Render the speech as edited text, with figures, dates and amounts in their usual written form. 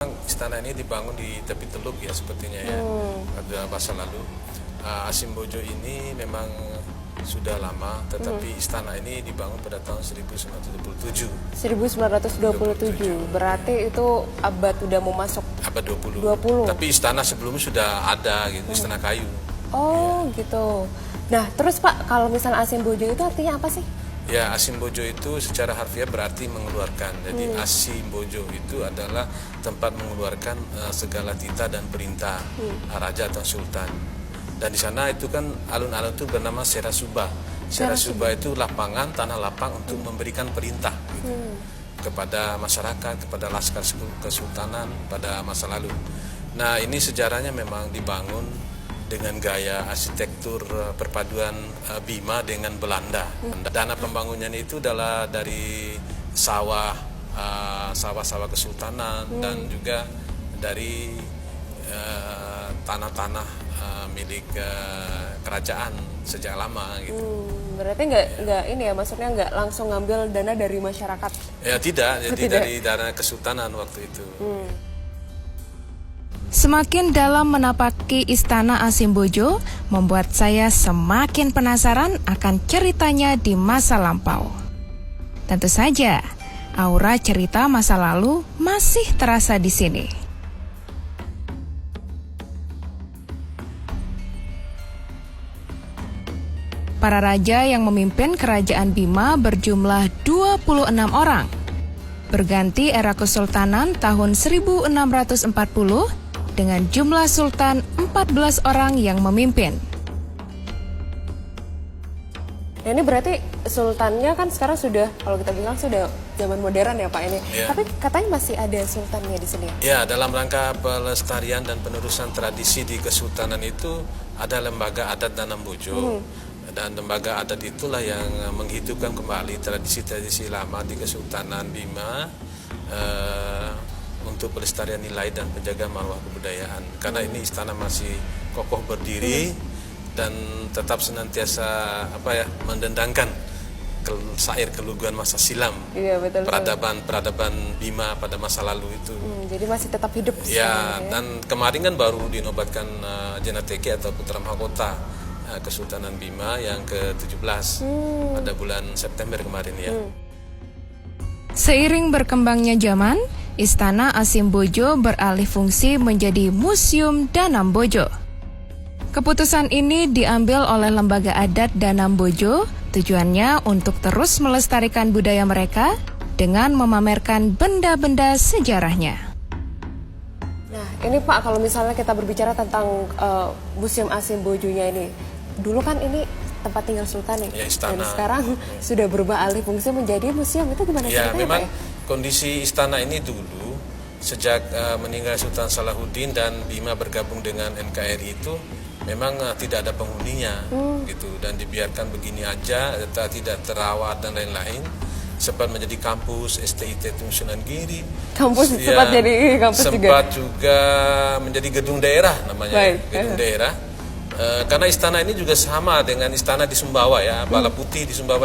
Istana ini dibangun di tepi teluk ya sepertinya ya, pada masa lalu. Asimbojo ini memang sudah lama, tetapi istana ini dibangun pada tahun 1927. 1927, berarti itu abad udah mau masuk abad 20. 20. Tapi istana sebelumnya sudah ada gitu, istana kayu. Oh ya. Gitu. Nah terus Pak, kalau misalnya Asimbojo itu artinya apa sih? Ya, Asimbojo itu secara harfiah berarti mengeluarkan. Jadi Asimbojo itu adalah tempat mengeluarkan segala titah dan perintah raja atau sultan. Dan di sana itu kan alun-alun itu bernama Serasuba. Serasuba itu lapangan, tanah lapang untuk memberikan perintah gitu, kepada masyarakat, kepada laskar kesultanan pada masa lalu. Nah, ini sejarahnya memang dibangun dengan gaya arsitektur perpaduan Bima dengan Belanda. Dana pembangunan itu adalah dari sawah-sawah kesultanan dan juga dari tanah-tanah milik kerajaan sejak lama gitu. Berarti nggak ini ya, maksudnya nggak langsung ngambil dana dari masyarakat? Ya tidak, jadi dari dana kesultanan waktu itu. Semakin dalam menapaki istana Asimbojo, membuat saya semakin penasaran akan ceritanya di masa lampau. Tentu saja, aura cerita masa lalu masih terasa di sini. Para raja yang memimpin kerajaan Bima berjumlah 26 orang. Berganti era kesultanan tahun 1640, dengan jumlah sultan 14 orang yang memimpin. Nah, ini berarti sultannya kan sekarang sudah, kalau kita bilang sudah zaman modern ya Pak ini. Ya. Tapi katanya masih ada sultannya di sini. Ya, dalam rangka pelestarian dan penerusan tradisi di kesultanan itu ada lembaga adat Danam Bojo. Dan lembaga adat itulah yang menghidupkan kembali tradisi-tradisi lama di Kesultanan Bima untuk pelestarian nilai dan penjaga marwah kebudayaan. Karena ini istana masih kokoh berdiri dan tetap senantiasa mendendangkan syair keluguan masa silam. Iya, betul. Peradaban Bima pada masa lalu itu. Jadi masih tetap hidup. Ya, dan kemarin kan baru dinobatkan Jenateke atau Putra Mahkota Kesultanan Bima yang ke-17 pada bulan September kemarin ya. Seiring berkembangnya zaman, Istana Asimbojo beralih fungsi menjadi Museum Danam Bojo. Keputusan ini diambil oleh lembaga adat Danam Bojo, tujuannya untuk terus melestarikan budaya mereka dengan memamerkan benda-benda sejarahnya. Nah, ini Pak, kalau misalnya kita berbicara tentang Museum Asimbojonya ini, dulu kan ini tempat tinggal sultan nih, dan sekarang sudah berubah alih fungsi menjadi museum. Itu gimana ceritanya, ya, memang Pak? Kondisi istana ini dulu sejak meninggal Sultan Salahuddin dan Bima bergabung dengan NKRI itu memang tidak ada penghuninya gitu, dan dibiarkan begini aja, tidak terawat dan lain-lain. Sempat menjadi kampus STIT Sunan Giri. Kampus ya, sempat jadi kampus sempat juga menjadi gedung daerah namanya. Gedung daerah. Karena istana ini juga sama dengan istana di Sumbawa ya, Bala Putih di Sumbawa.